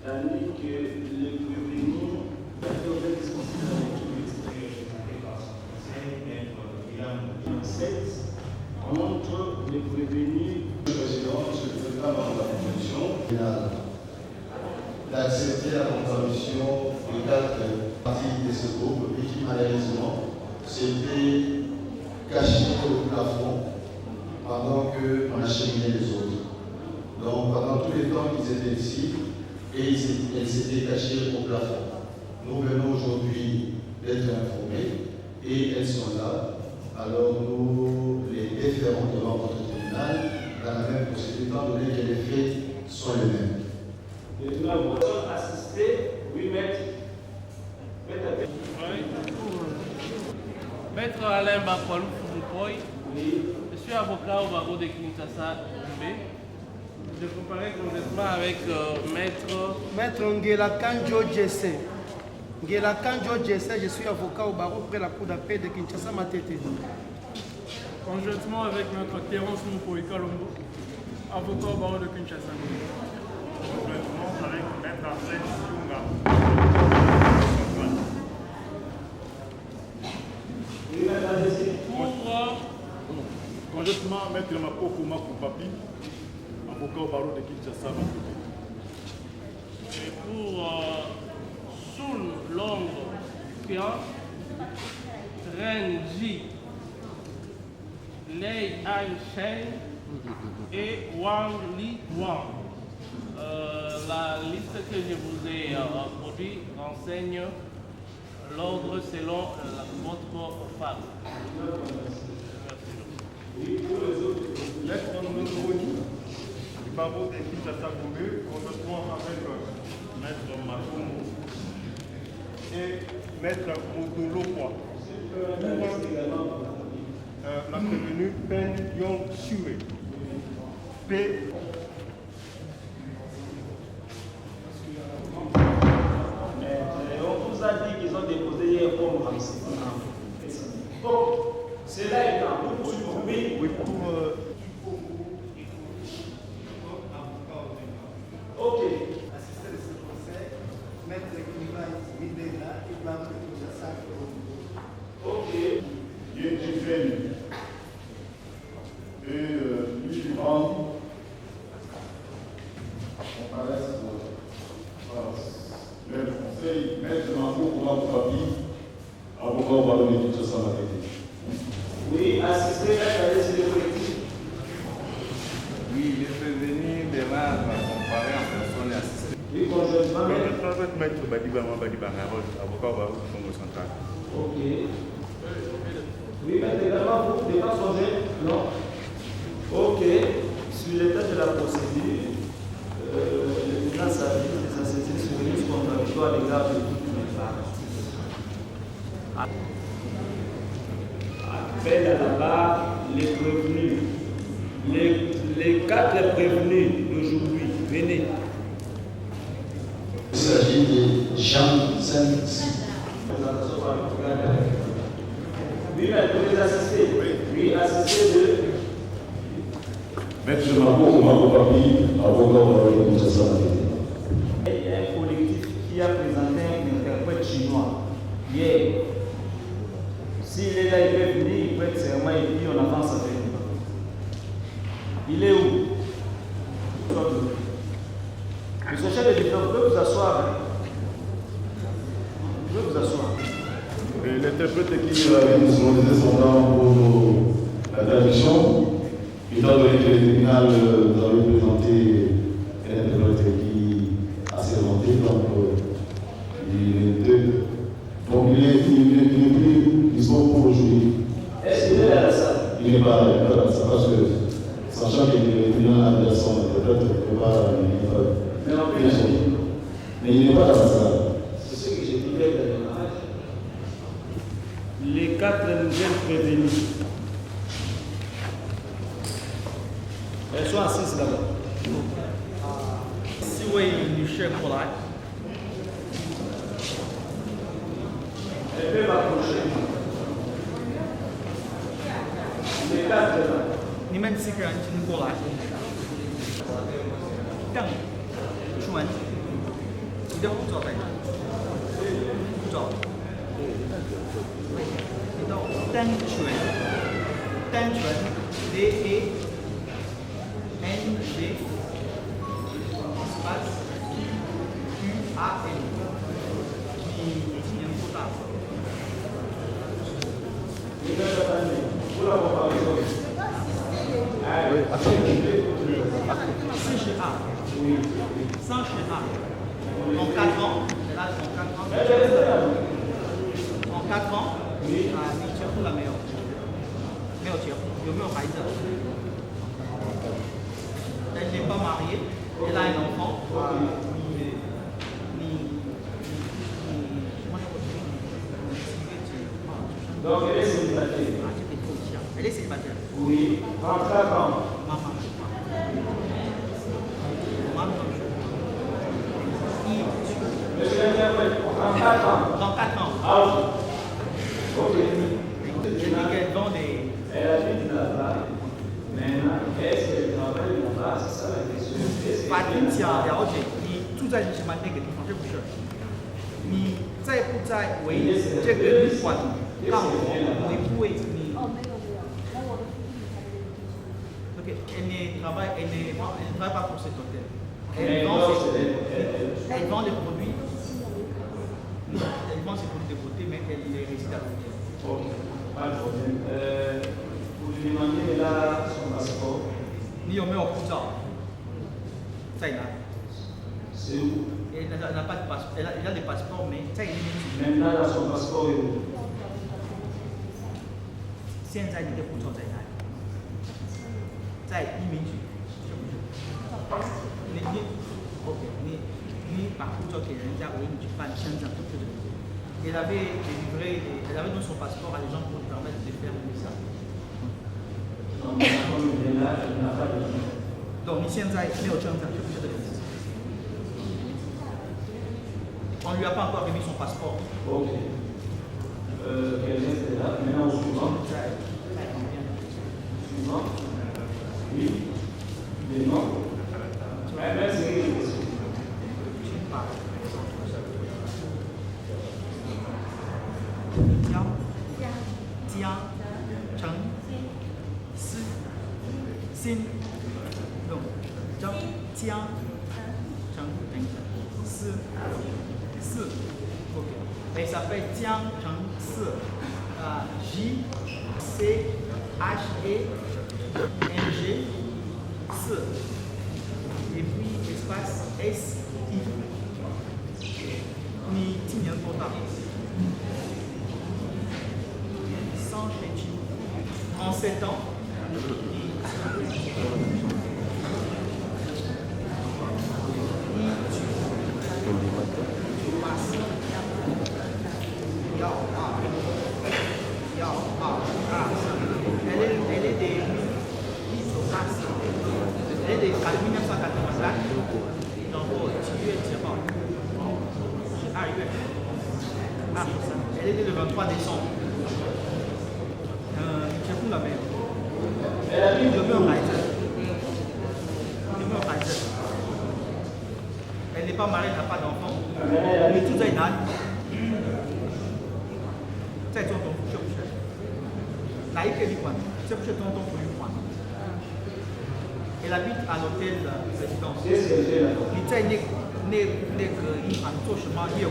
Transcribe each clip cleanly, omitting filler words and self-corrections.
tandis que les prévenus devraient discuter avec tout l'extérieur présenté par son conseil, maître Guillaume 7, entre les prévenus. Le président, monsieur le président de la convention, d'accepter la contribution de 4 parties de ce groupe et qui malheureusement s'était caché au plafond pendant qu'on acheminait les autres. Donc pendant tout le temps qu'ils étaient ici, et elles s'étaient cachées au plafond. Nous venons aujourd'hui d'être informés et elles sont là. Alors nous les déférons devant votre tribunal dans la même procédure, étant donné que les faits sont les mêmes. Les tribunaux vont assister, oui, maître. Maître Alain Bakwalou Fouroupoy, Oui. je suis avocat au barreau de Kinshasa, Goumbé. Je comparais complètement avec Maître Ngela Kanjo Jesse. Ngela Kanjo Jesse, je suis avocat au barreau près la cour d'appel de Kinshasa, Matete. Conjointement avec notre Terence Moukoï Kalombo, avocat au barreau de Kinshasa. Conjointement avec Maître Arsène Yunga. Oui, maître, allez-y. Conjointement Maître Mapoko Makupapi, avocat au barreau de Kinshasa. et pour Soul Londres Kian, Renji, Lei An Shen et Wang Li Wang. La liste que je vous ai produite renseigne l'ordre selon votre phase. Maître Ndongoni, du barreau de Kinshasa Goumbé, conjointement avec Maître Makomo et Maître Modolo Kwa. La prévenue Pen Yong Sue. P. On vous a dit qu'ils ont déposé hier comme Ramsey. Donc, cela étant, vous poursuivez. Oui, pour. Ok. Assisté de ce procès, Maître Kivai Midela et barreau de Kinshasa. Ok. Yétifen et lui du Grand comparaissent le conseil, maître Mambo Kouma Papi, avocat au barreau de Kinshasa Matete. Oui, assisté, allez-y, le collectif. Oui, les prévenus démarrent comparé en personne et assisté. Oui, conjointement. Avec Maître Badibanga, avocat au barreau du Congo central. Ok. Oui, mais également, vous ne devez pas songer. Non. Ok. Sur l'état de la procédure, le tribunal s'avise des assaisins sur une contradictoire à l'égard de toutes les parties. Appel à la barre les prévenus. Les 4 prévenus d'aujourd'hui, venez. Il s'agit de Jean Saint-Cy. Oui, mais vous les assistez. Oui, assistez de. Maître Mambo Kouma Papi, avocat au barreau de Kinshasa Matete. Il y a un collectif qui a présenté un interprète chinois hier. S'il est là, il peut venir, il prête serment et puis on avance avec lui. Il est où? Monsieur le chef de division, vous pouvez vous asseoir. Hein? Vous pouvez vous asseoir. Et l'interprète qui Qui avait nous sonorisé son temps pour la traduction, étant donné que le tribunal nous avait présenté un interprète qui a sermenté, donc il est plus dispo pour aujourd'hui. Est-ce qu'il est là dans la salle? Il n'est pas dans la salle parce que, sachant que le tribunal a déjà son interprète, il n'est pas. Mais on peut le Mais il n'est pas dans la salle. C'est ce que j'ai dit dès le démarrage. Les 4 nouvelles prévenues. Elles sont assises là-bas. 4位女士过来。 Elles peuvent approcher. Les 4 là. 你们4个人请过来。邓春文。的护照在哪？护照。你到单纯 DENG espace UAN 你今年多大？31. En 4 ans, là, en 4 ans,你结婚了没有？没有结婚，有没有孩子？Elle n'est pas mariée, elle a un enfant. Donc elle est célibataire. Elle est célibataire. Oui, 34 ans. Maman. Monsieur l'interprète, 34 ans. 34 ans. Ah oui. Ok. Elle dit qu'elle vend des... Elle habite là-bas. Maintenant, est-ce qu'elle travaille là-bas? C'est ça la question. Patricia 了解你住在什么那个地方，是不是？你在不在为这个旅馆干活？会不会你？哦，没有没有，我的父亲才是。Ok, elle ne travaille pas pour cet hôtel. Elle vend des produits. Elle vend ses produits de beauté, mais elle réside à l'hôtel. Ok, pas de problème. Vous lui demandez là son passeport. 你有没有护照？在哪里？ C'est où? Elle n'a pas de passeport. Elle a des passeports, mais 在移民局。 Maintenant, là, son passeport est où? 现在你的护照在哪里？在移民局。OK， 你把护照给人家，为你去办签证，对不对？Elle avait donné son passeport à des gens pour lui permettre de faire ça. Donc, 你现在没有签证，是不是这个意思？ On ne lui a pas encore remis son passeport. Ok. Quelqu'un est là. Maintenant, au suivant. Suivant. Oui. Les noms. Merci. Jiang, Cheng, Xin. Donc, Jiang, Cheng, Si. Okay. Elle s'appelle Jiang Cheng Si. J-C-H-E-N-G Si. Et puis espace S-I. Ni Tinian Tota. Sans Chéchi. En 7 ans. Elle est des 1984,然后7月7号是2月elle était le 23 décembre. 你结婚了没有？有没有孩子？有没有孩子？ Elle n'est pas mariée, n'a pas d'enfant. Mais tout ça est là. 在中东是不是？哪一个旅馆？是不是中东旅馆？ Elle habite à l'hôtel résidence. 你在那个银行做什么业务？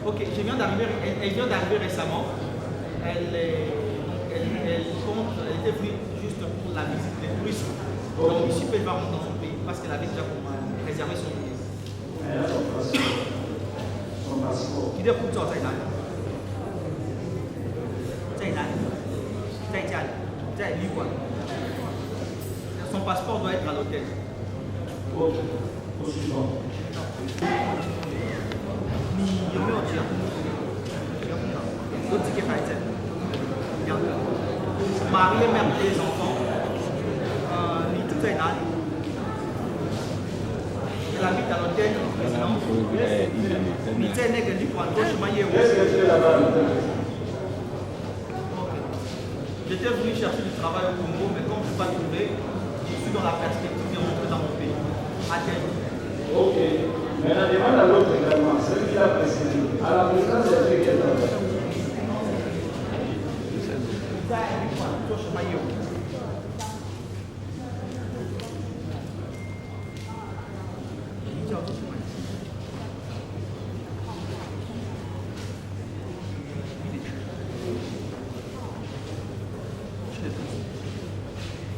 Ok, elle vient d'arriver récemment. Elle était venue juste pour la visite des touristes. Donc ici, elle va rentrer dans son pays parce qu'elle avait déjà réservé son billet. Il est pour toi,在哪里？在家里，在旅馆。Son passeport doit être à l'hôtel. Au suivant. 你有没有结婚？有几个孩子？两个。marié, mère des enfants. 你住在哪里？ Elle habite à l'hôtel.你在那个旅馆做什么业务？ J'étais venu chercher du travail au Congo, mais pas trouvé, je suis dans la perspective de rentrer dans mon pays. À terme. Ok. Mais la demande à l'autre également, celui qui a précédé, à la présidence des trucs qu'elle a fait.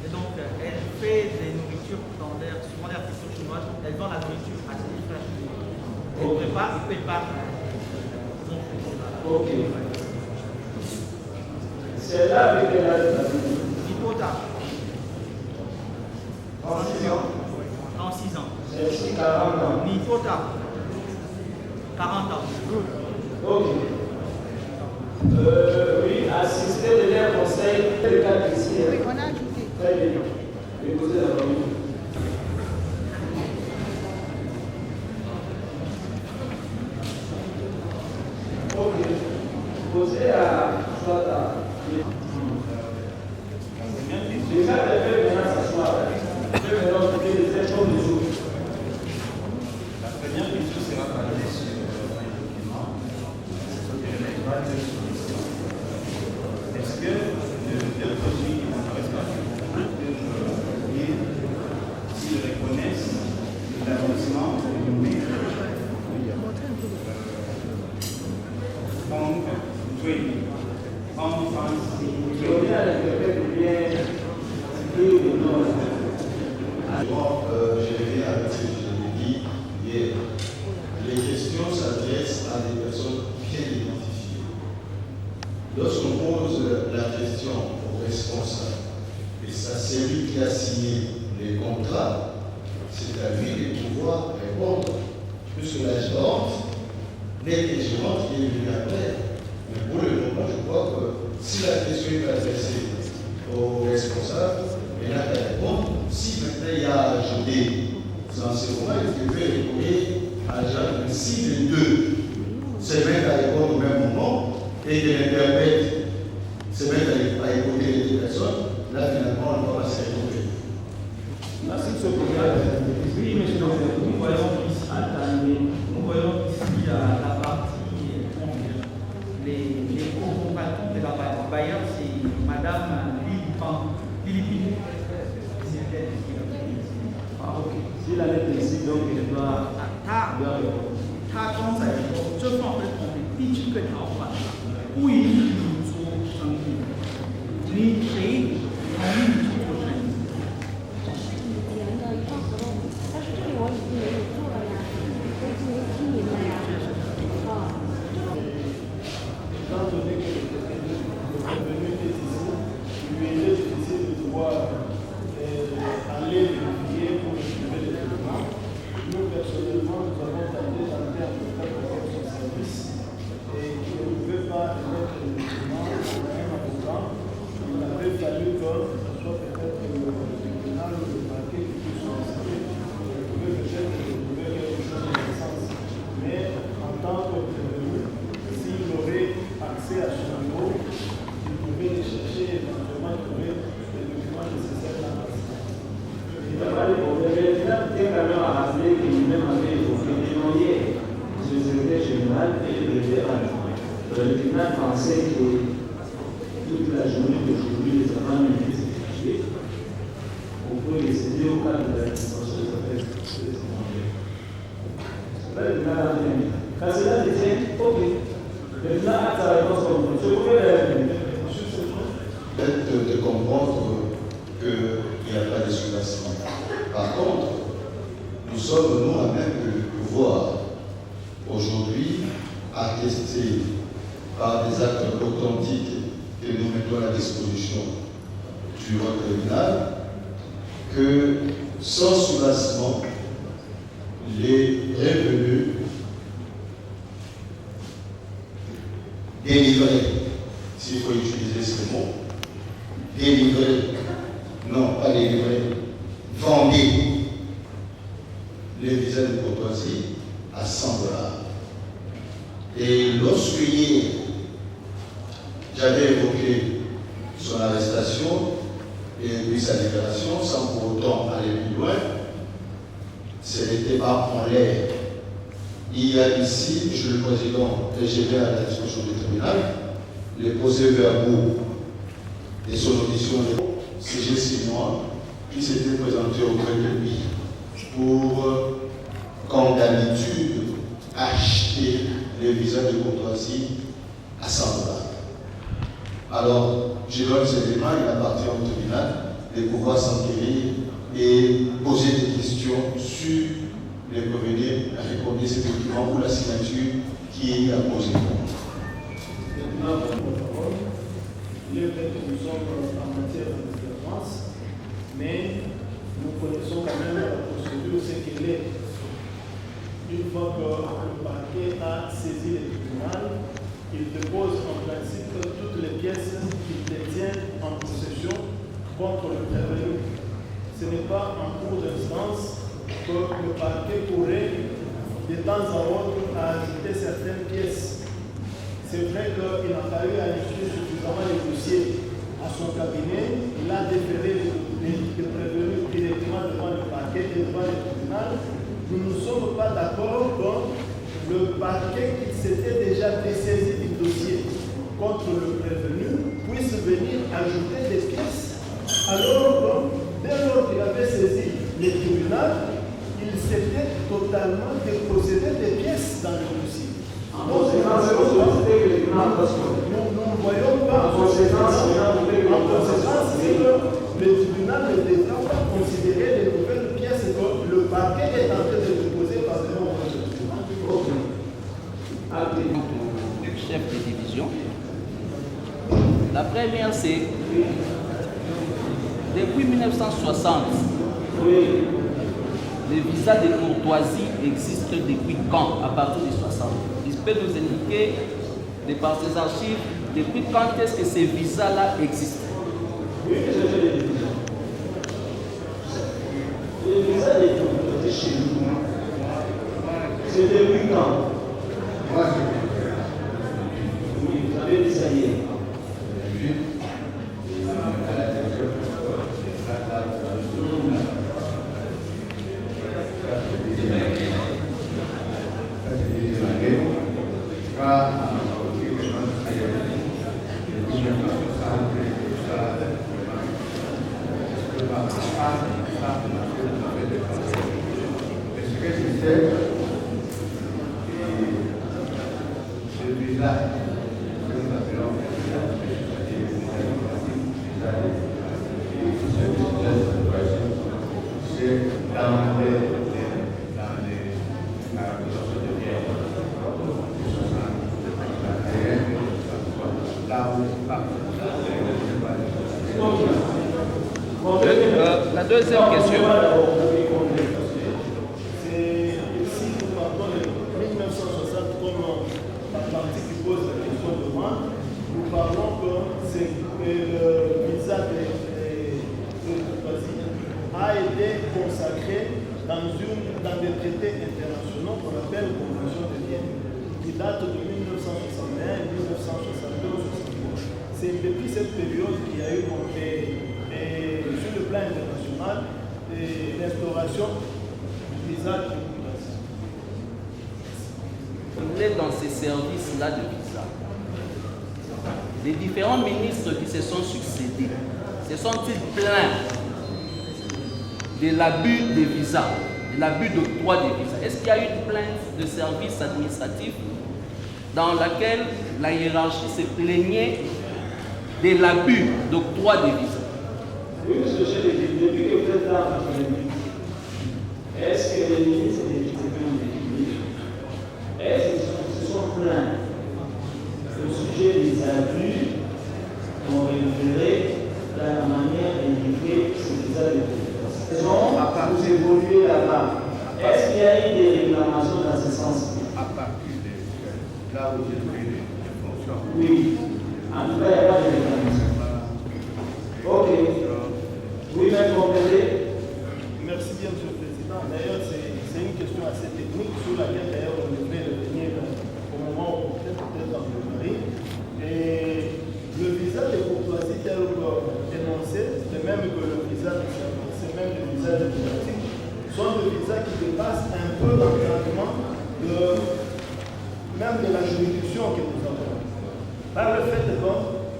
Et donc, elle fait des nourritures dans l'air, souvent l'air culture chinoise, elle vend la nourriture à ses frères. Elle prépare, il prépare. Ok. C'est là avec quel âge la vie? Nipota. 36 ans. 36 ans. C'est 40 ans. Nipota. 40 ans. Ok. Oui, assister de l'air conseil, le cadre ici. Oui, on a ajouté. Très bien. Déposez la parole. Ok. Posez à soit à. Déjà, elle fait maintenant s'asseoir. Elle fait maintenant écouter les échanges des autres. La première question sera basée sur le document. Est-ce que le produit qui n'apparaissent pas s'ils reconnaissent l'établissement nommé Hong Trading, Hong Fancy On a le bien, plus ou non. Je reviens avec ce que je l'ai dit hier. Les questions s'adressent à des personnes bien identifiées. Lorsqu'on pose la question au responsable, et c'est lui qui a signé les contrats, c'est à lui de pouvoir répondre. Puisque la gérante n'est que gérante qui est venue après. Mais pour le moment, je crois que si la question est adressée au responsable, il n'a qu'à répondre. Si maintenant il y a ajouté, dans ce moment, il devait recourir à l'agent. Mais si les deux se mettent à répondre au même moment et que l'interprète se met à écouter les deux personnes, là finalement on va se retrouver. Merci de ce programme. Oui, monsieur le président. Nous voyons ici la partie les co-combattants de la bailleur, c'est Madame Philippine. Ah, ok. Si la lettre est ici, donc il doit. 他装载以后，这放回统计地区更条款，不允许你做生意，你谁同意你去做生意？你们的一份合同，但是这里我已经没有做了呀，我已经没经营了呀。啊，Étant donné que le revenu est ici, il lui est difficile de pouvoir aller vérifier pour retrouver les documents. Nous, personnellement, nous avons tenté d'entrer en contact avec son service et il ne pouvait pas émettre les documents au même avocat. Il avait fallu que ce soit peut-être le tribunal ou le parquet qui puisse solliciter. Il pouvait peut-être trouver quelque chose de ce sens. Mais en tant que prévenu, s'il aurait accès à ce niveau, il pouvait les chercher et éventuellement trouver les documents nécessaires dans la Il n'a pas de problème. Le président tient quand même à rappeler que lui-même avait évoqué des noyers du secrétaire général et le vétéran. Le tribunal pensait que toute la journée d'aujourd'hui, les amants étaient certifiés. On peut les céder au cadre de l'administration des affaires étrangères. C'est pas le tribunal à venir. Quand cela détient, ok. Le tribunal a sa réponse comme ça. Je pouvais la répondre. Peut-être de comprendre qu'il n'y a pas de soulagement. Par contre, nous sommes nous à même de pouvoir aujourd'hui attester par des actes authentiques que nous mettons à la disposition du tribunal que sans soulagement, les revenus délivrés, s'il faut utiliser ce mot, délivrés, non pas délivrés, vendez les visas de courtoisie à 100 $. Et lorsque hier, j'avais évoqué son arrestation, et puis sa libération, sans pour autant aller plus loin, ce n'était pas en l'air. Il y a ici, M. le Président, et j'ai bien à la discussion du tribunal, les procès-verbaux et son audition de CG6 mois qui s'était présenté auprès de lui pour, comme d'habitude, acheter les visas de courtoisie à 100 $. Alors, je donne ces éléments, il appartient au tribunal de pouvoir s'enquérir et poser des questions sur les revenus avec combien c'est effectivement pour la signature qui est apposée. Il est vrai que nous sommes en matière de défense, mais nous connaissons quand même la procédure, c'est qu'elle est. Une fois que le parquet a saisi le tribunal, il dépose en principe toutes les pièces qu'il détient en possession contre le prévenu. Ce n'est pas en cours d'instance que le parquet pourrait de temps à autre ajouter certaines pièces. C'est vrai qu'il a fallu ajuster suffisamment les dossiers à son cabinet. Il a déféré les prévenus directement devant le parquet et devant le tribunal. Nous ne sommes pas d'accord que le parquet qui s'était déjà dessaisi du dossier contre le prévenu puisse venir ajouter des pièces. Alors que dès lors qu'il avait saisi le tribunal, il s'était totalement dépossédé des pièces dans le dossier. Donc, nous ne voyons pas en conséquence que le tribunal ne devra pas considérer les nouvelles pièces que le parquet est en train de déposer par le nom de du chef de division. La première, c'est depuis 1960, les visas de courtoisie existent depuis quand? À partir de 60. Il peut nous indiquer, de par ses archives, depuis quand est-ce que ces visas-là existent? Oui, les visas de courtoisie chez nous, c'est depuis quand? Oui, vous avez dit ça hier. La deuxième question. C'est ici, nous parlons de 1960 comme la partie qui pose la question de moi. Nous parlons que c'est le visa de courtoisie a été consacré dans des traités internationaux qu'on appelle Convention de Vienne, qui date de 1961, 1962, 1963. C'est depuis cette période qu'il y a eu sur le plan international l'instauration du visa de courtoisie. Vous êtes dans ces services-là de visa. Les différents ministres qui se sont succédés, se sont-ils plaints de l'abus des visas, de l'abus d'octroi des visas? Est-ce qu'il y a eu une plainte de service administratif dans laquelle la hiérarchie se plaignait de l'abus d'octroi des visas? Oui, monsieur le chef, depuis que vous êtes là en 88, est-ce que les ministres et les députés, est-ce qu'ils se sont plaints au sujet des abus qu'on révélerait dans la manière d'indiquer ces visas de courtoisie? Vous évoluez là-bas. Est-ce qu'il y a eu des réclamations dans ce sens? À partir de là où j'ai pris les fonctions. Oui. En tout cas, il n'y a pas de réclamation. Ok. Oui, mais compléter. Merci bien, M. le Président. D'ailleurs, c'est une question assez technique sur laquelle d'ailleurs on devrait revenir au moment où peut-être en Bulgarie. Et le visa de courtoisie tel que énoncé, c'est le même que dépasse un peu l'encadrement même de la juridiction que nous avons. Par le fait que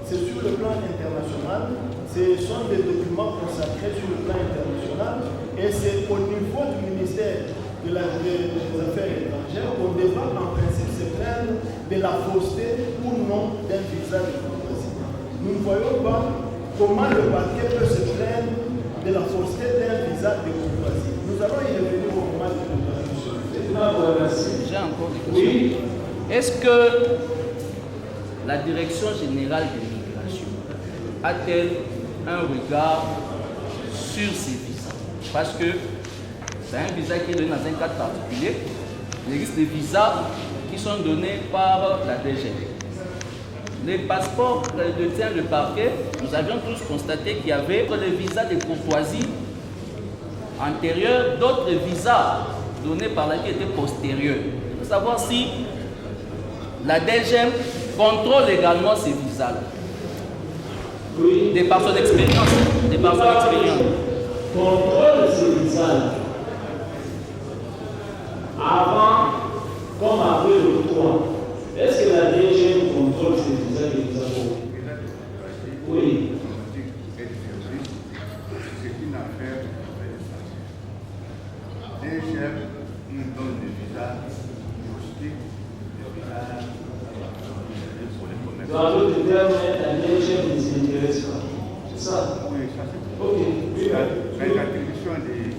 c'est sur le plan international, ce sont des documents consacrés sur le plan international et c'est au niveau du ministère des Affaires étrangères qu'on devra en principe se plaindre de la fausseté ou non d'un visa de courtoisie. Nous ne voyons pas comment le parquet peut se plaindre de la fausseté d'un visa de courtoisie. Nous allons y revenir au moment de la discussion. J'ai encore des questions. Oui. Est-ce que la Direction générale de l'immigration a-t-elle un regard sur ces visas? Parce que c'est un visa qui est donné dans un cadre particulier. Il existe des visas qui sont donnés par la DG. Les passeports que détient le parquet, nous avions tous constaté qu'il y avait les visas de courtoisie antérieurs, d'autres visas donnés par la qui étaient postérieurs. Il faut savoir si la DGM contrôle également ces visas-là. Oui. De par son expérience. De par son expérience. Contrôle ces visas avant comme après le 3. Est-ce que la DGM contrôle ces visas que nous avons? Oui. C'est une affaire de DGM nous donne des visas touristiques, des visas pour les commerces. Dans d'autres termes, la DGM ne s'intéresse pas. C'est ça? Oui, ça c'est ok. Oui, l'attribution des.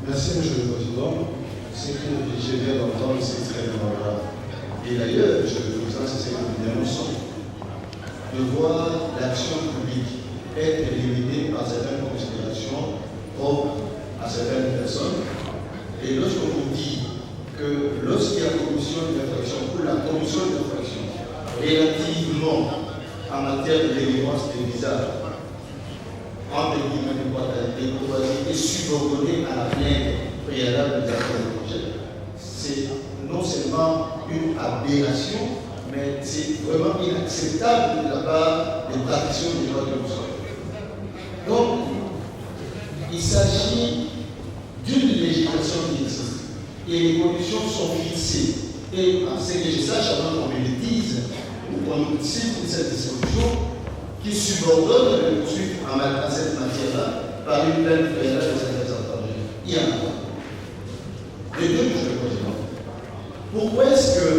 Merci, Monsieur le Président. Ce que je viens d'entendre, c'est extrêmement grave. Et d'ailleurs, Monsieur le Président, c'est ce que nous dénonçons. De voir l'action publique être limitée par certaines considérations propres à certaines personnes. Et lorsqu'on vous dit que lorsqu'il y a commission d'infraction ou la commission d'infraction relativement en matière de délivrance des visas, entre guillemets de courtoisie et subordonnée à la plainte préalable des affaires étrangères, c'est non seulement une aberration, mais c'est vraiment inacceptable de la part des pratitions des droits de l'homme. Donc, il s'agit d'une législation qui existe et les conditions sont fixées. Et à ce que je sache, avant qu'on me le dise, ou qu'on nous cite cette disposition, qui subordonne le poursuite en cette matière-là par une plainte préalable des affaires étrangères. Il y en a pas. Les deux, Monsieur le Président. Pourquoi est-ce que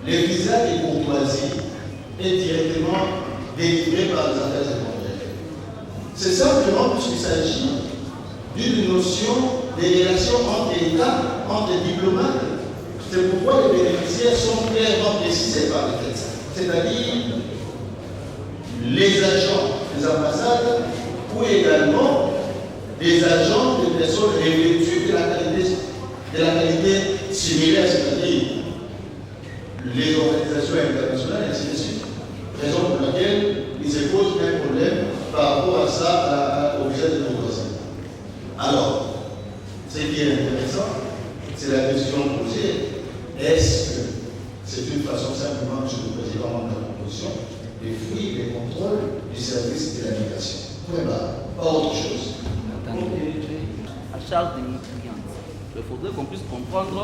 les visas de courtoisie est directement délivré par les affaires étrangères? C'est simplement puisqu'il s'agit d'une notion des relations entre États, entre diplomates. C'est pourquoi les bénéficiaires sont clairement précisés par les textes. C'est-à-dire les agents des ambassades ou également des agents de personnes revêtues de la qualité similaire, c'est-à-dire les organisations internationales, et ainsi de suite. Raison pour laquelle il se pose un problème par rapport à ça, au visa de courtoisie. Alors, ce qui est intéressant, c'est la question posée. Est-ce que c'est une façon simplement, Monsieur le Président, de la proposition, de fuir les contrôles du service de la migration? Pas autre chose. À charge de nos clients. Il faudrait qu'on puisse comprendre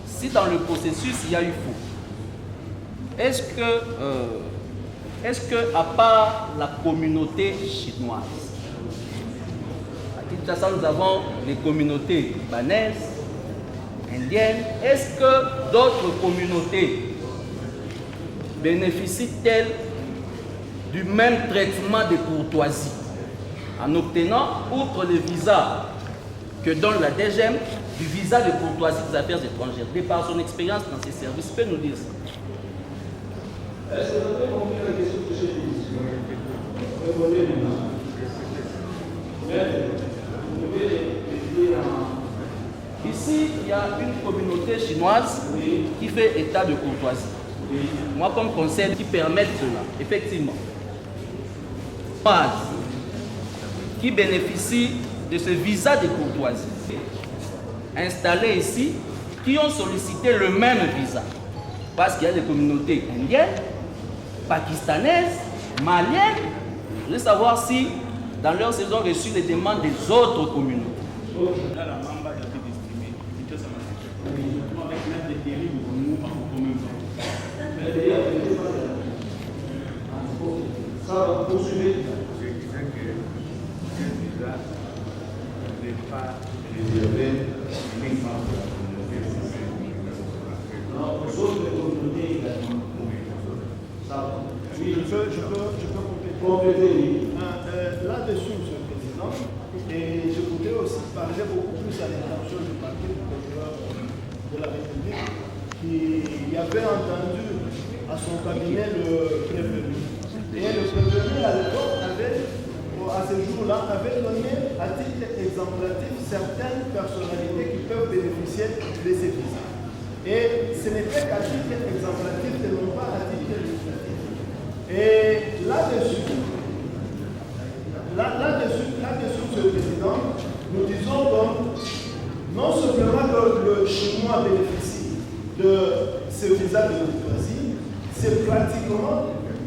si dans le processus il y a eu faux. Est-ce que à part la communauté chinoise, à Kinshasa nous avons les communautés libanaises, indiennes, est-ce que d'autres communautés bénéficient-elles du même traitement de courtoisie en obtenant, outre le visa que donne la DGM, du visa de courtoisie des affaires étrangères? De par son expérience dans ces services, peut nous dire ça? Est-ce que vous avez compris la question que j'ai dit? Répondez maintenant. Vous pouvez répéter en... Ici, il y a une communauté chinoise qui fait état de courtoisie. Moi, comme conseil, qui permettent cela, effectivement. Qui bénéficient de ce visa de courtoisie, installés ici, qui ont sollicité le même visa. Parce qu'il y a des communautés indiennes, pakistanaises, maliennes. Je voulais savoir si, dans leur saison, reçu les demandes des autres communautés. Ça va poursuivre. Je disais que ce visa n'est pas réservé uniquement pour la communauté. Non, aux autres communautés également. Ça va. Oui, je peux compléter. Là-dessus, Monsieur le Président, et je voudrais aussi parler beaucoup plus à l'intention du parti du procureur de la République qui avait entendu à son cabinet le prévenu. Et le prévenu à l'époque à ce jour-là, avait donné à titre exemplatif certaines personnalités qui peuvent bénéficier de ces visas. Et ce n'était qu'à titre exemplatif et non pas à titre législatif. Et là-dessus, Monsieur le Président, nous disons que non seulement que le Chinois bénéficie de ce visa de courtoisie, c'est pratiquement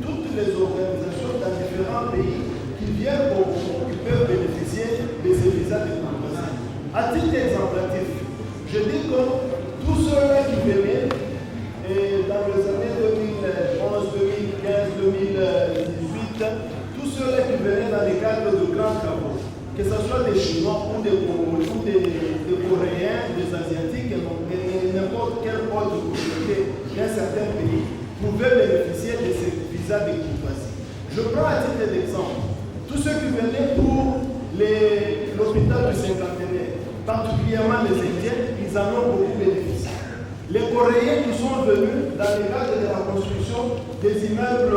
toutes les organisations dans différents pays qui viennent au Congo qui peuvent bénéficier de ces visas de courtoisie. À titre exemplatif, je dis que tous ceux-là qui venaient dans les années 2011, 2015, 2018, tous ceux-là qui venaient dans les cadres de grands travaux, que ce soit des Chinois ou des Congolais ou des Coréens, des Asiatiques, n'importe quel autre communauté d'un certain pays, pouvaient bénéficier de ces visas de courtoisie. Je prends à titre d'exemple, tous ceux qui venaient pour l'hôpital du Cinquantenaire, particulièrement les Indiens, ils en ont beaucoup bénéficié. Les Coréens qui sont venus dans le cadre de la construction des immeubles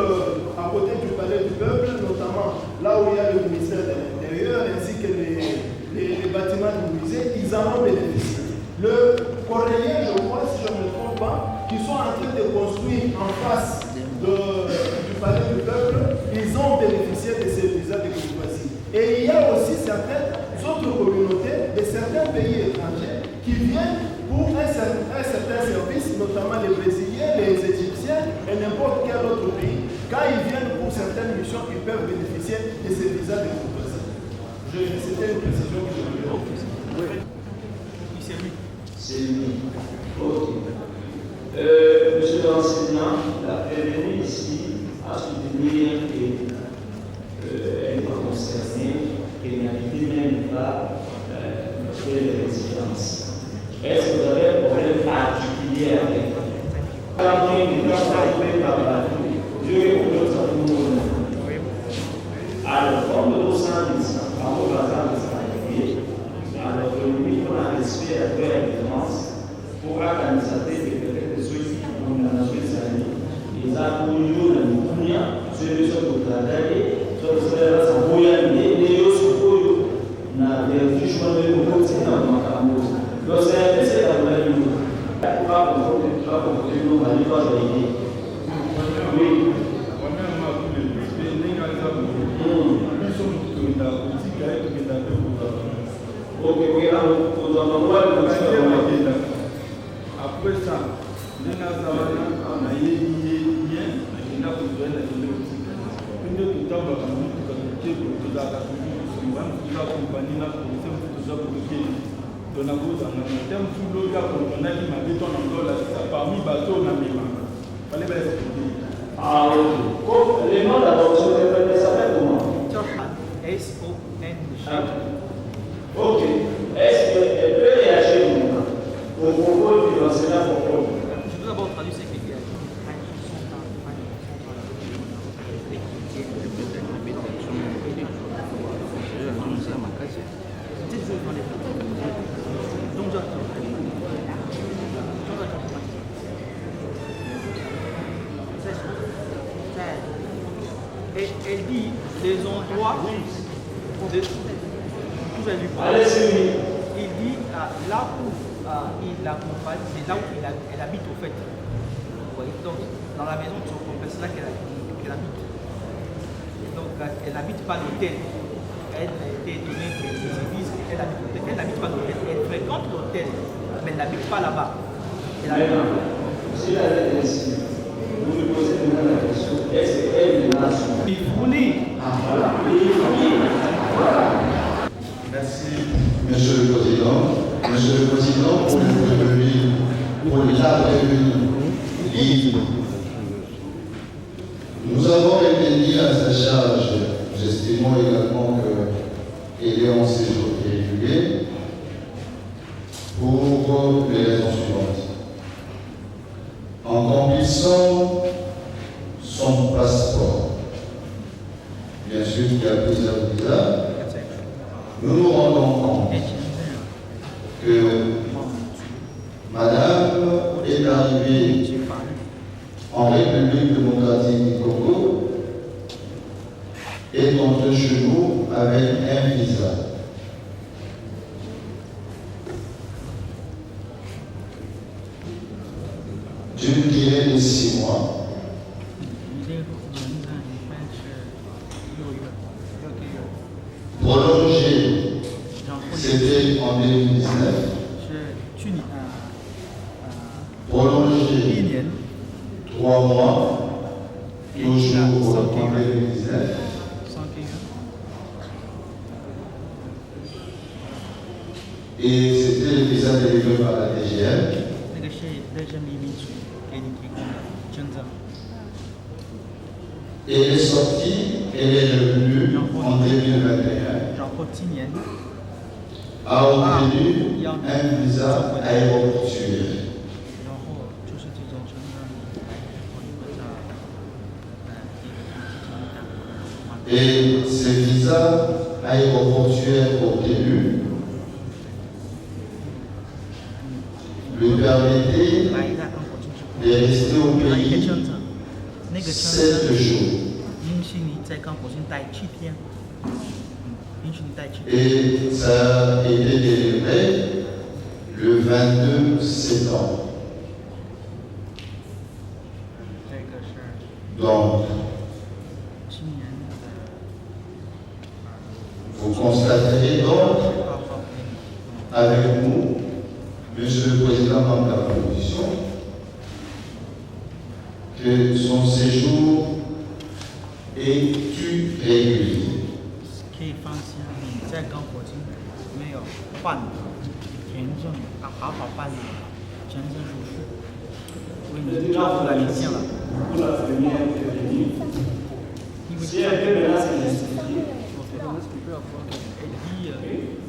à côté du palais du peuple, notamment là où il y a le ministère de l'Intérieur ainsi que les bâtiments du musée, ils en ont bénéficié. Le Coréen, je crois, si je ne me trompe pas, qui sont en train de construire en face du palais du peuple, ils ont bénéficié de ces visas de courtoisie. Et il y a aussi certaines autres communautés de certains pays étrangers qui viennent pour un certain service, notamment les Brésiliens, les Égyptiens et n'importe quel autre pays. Quand ils viennent pour certaines missions, ils peuvent bénéficier de ces visas de courtoisie. C'était une précision que je voulais faire. Oui. C'est lui. C'est lui. Ok. Monsieur l'enseignant, la prévenue ici à soutenir qu'elle n'est pas concernée, qu'elle n'habite même pas les résidences. Est-ce que vous avez un problème particulier avec quand on est arrivé par la rue, Dieu est pour nous à tout le monde. Alors, comme nous sommes en haut bazar de Saint-Denis, alors que nous avons respect à faire la différence pour organiser des soucis pour la nation des années. Ils ont connu la Mounia, ceux qui sont au travail, ceux qui sont en voyage, les autres, na vertu choisi de côté dans ma camoufle. Donc c'est la vraie ligne. Pas pour nous va aller pas aider. Oui. Ok, oui, alors vous en parlez. Après ça, nous avons Ah, ok. Les noms d'adoption, ça s'appelle comment? S-O-N-G. Ok. Est-ce qu'elle peut réagir au propos du enseignant propos? Je peux d'abord traduire ce qu'il dit. Elle dit les endroits de tout allez-y. Il dit là où il l'accompagne, c'est là où elle habite au fait. Vous voyez, donc dans la maison de son compère, c'est là qu'elle habite. Donc elle n'habite pas l'hôtel. Elle a été étonnée qu'ils disent qu'elle habite l'hôtel. Elle n'habite pas l'hôtel, elle fréquente l'hôtel, mais elle n'habite pas là-bas. Si elle est ici, Vous me posez maintenant la question, est-ce qu'elle est nation? Il fournit. Ah voilà, il fournit. Voilà. Merci, Monsieur le Président. Monsieur le Président, pour la prévenue libre, nous avons été mis à sa charge, nous estimons également qu'elle est en séjour irrégulier, pour les raisons suivantes. En remplissant son passeport, bien sûr il y a plusieurs visas, nous nous rendons compte que Madame est arrivée en République démocratique du Congo et contre chez nous avec un visa. D'une durée de 6 mois. Prolongé, c'était en 2019. Prolongé 3 mois, toujours en 2019. Et c'était le visa délivré par la DGM. Et elle est sortie, elle est revenue en 2021, a obtenu un visa aéroportuaire. Et ce visa aéroportuaire obtenu lui permettait de rester au pays 7 jours. Et ça a été délivré le 22 septembre. Donc, vous constaterez donc avec nous, Monsieur le Président de la Commission, que son séjour est régulier.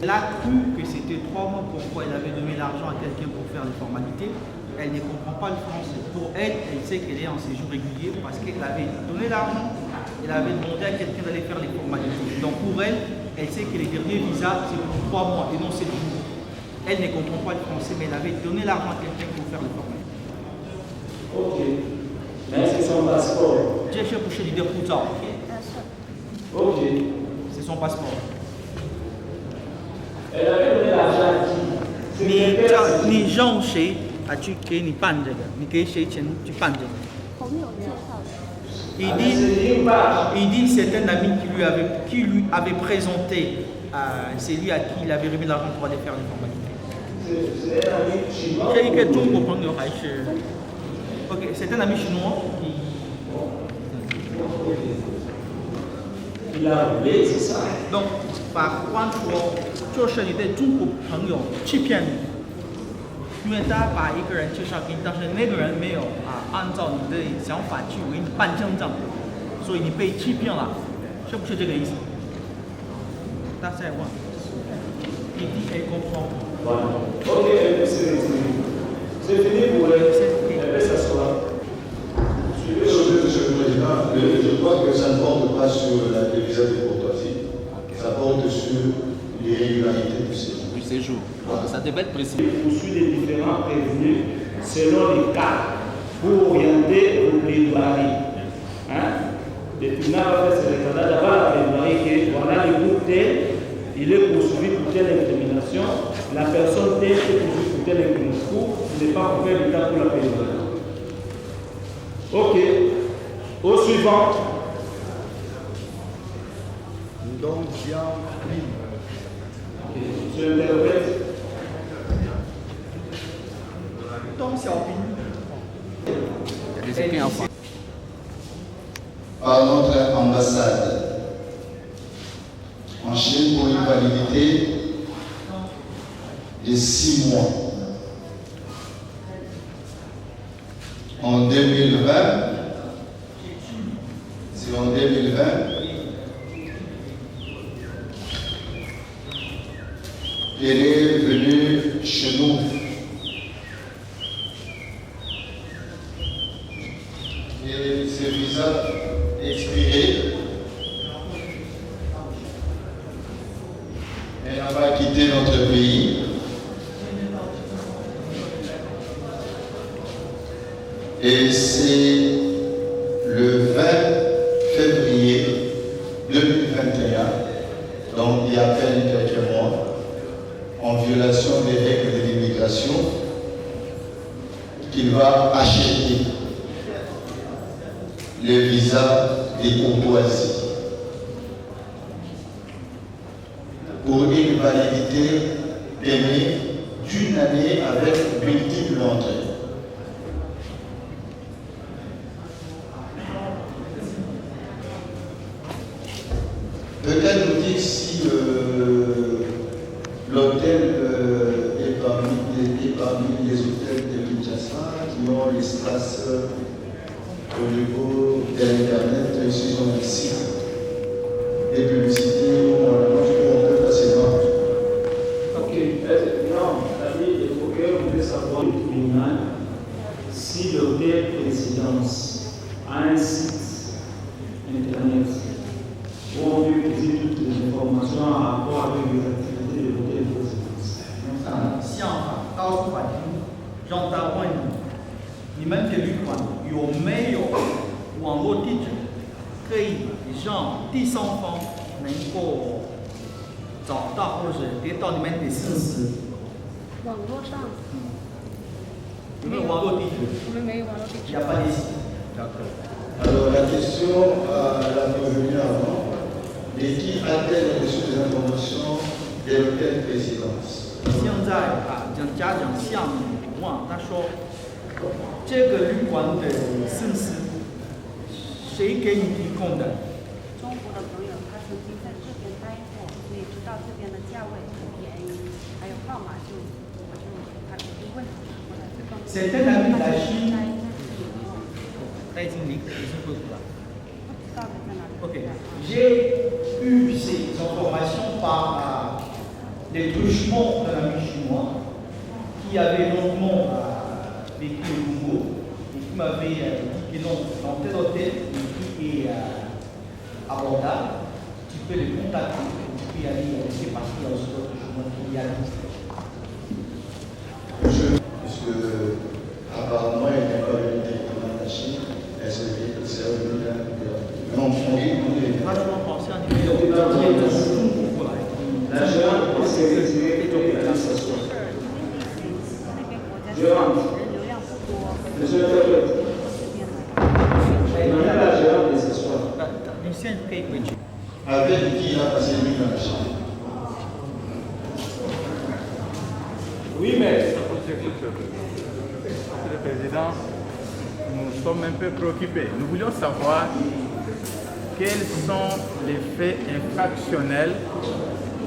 Elle a cru que c'était 3 mois, pourquoi elle avait donné l'argent à quelqu'un pour faire les formalités. Elle ne comprend pas le français. Pour elle, elle sait qu'elle est en séjour régulier parce qu'elle avait donné l'argent, elle avait demandé à quelqu'un d'aller faire les formalités. Donc pour elle, elle sait que les derniers visas, c'est pour 3 mois et non 7 jours. Elle ne comprend pas le français, mais elle avait donné l'argent à quelqu'un pour faire les formalités. Ok. Mais c'est son passeport. J'ai cherché l'idée pour ça. Ok. C'est son passeport. Elle avait donné l'argent à qui? 你让谁啊去给你办这个？你给谁钱去办这个？il dit c'est un ami qui lui avait présenté, c'est lui à qui il avait remis l'argent pour aller faire les formalités. C'est un ami chinois. Ok, c'est un ami chinois qui. Il a roulé, c'est ça. Donc, 法官说，就是你的中国朋友欺骗你，因为他把一个人介绍给你，但是那个人没有按照你的想法去为你办证证，所以你被欺骗了，是不是这个意思？大家问，你第一个朋友。Voilà. Ok, c'est fini pour les s'asseoir. Monsieur le Président, je crois que ça ne porte pas sur la visa de courtoisie, ça porte sur l'irrégularité du séjour. Du séjour. Donc ça devait être précis. Il poursuit les différents prévenus selon les cas pour orienter au plaidoirie. Le tribunal va faire ce recadage avant la plaidoirie que voilà le groupe tel, il est poursuivi pour telle incrimination, la personne telle est poursuivie pour telle incrimination, pour ne pas couvrir le cas pour la plaidoirie. Ok. Au suivant. Donc, bien. Je l'interprète. Donc, Xiaoping. écrit en français. Par notre ambassade en Chine pour une validité de 6 mois. En 2020, c'est en 2020, elle est venue chez nous. Et ce visa expiré. Elle n'a pas quitté notre pays. Et c'est le 20 février 2021, donc il y a à peine quelques mois, en violation des règles de l'immigration, qu'il va acheter le visa des courtoisies pour une validité permis d'une année avec multiples entrées. Peut-être nous dire si l'hôtel est parmi les hôtels de Kinshasa qui ont l'espace au niveau de l'Internet, ils ont un site des publicités où on peut facilement. Ok, non, il faut que vous puissiez savoir le tribunal si l'hôtel présidence a un site Internet où on peut utiliser toutes les informations en rapport avec les activités de l'hôtel présidence. 像高管让大问你们的旅馆有没有网络地址，可以让第三方能够找到或者得到你们的信息。网络上有没有网络地址？我们没有网络地址。Il n'y a pas d'ici. Alors la question la revenue avant, et qui a-t-elle reçu des informations de l'hôtel présidence? 现在家长向你问，他说这个旅馆的信息谁给你提供的？中国的朋友他曾经在这边待过，所以知道这边的价位很便宜，还有号码他就问我来这方面。C'était un ami de la Chine. 他已经回国了。Ok. J'ai eu ces informations par les truchements d'un ami chinois qui avait longuement vécu au Congo et qui m'avait dit que non, dans tel hôtel qui est abordable, tu peux le contacter, tu peux y aller, c'est parce qu'il y a aussi d'autres chemins qui y allent. Puisque apparemment il n'est pas venu directement de la Chine, est-ce que c'est revenu là? Non, moi je pensais à un numéro de La gérante est sécurisée pour que la s'assoie. Gérante. Monsieur l'interprète. Demandez à la gérante de s'asseoir. Avec qui il a passé lui dans la Chine? Oui, mais. Monsieur le Président, nous sommes un peu préoccupés. Nous voulions savoir quels sont les faits infractionnels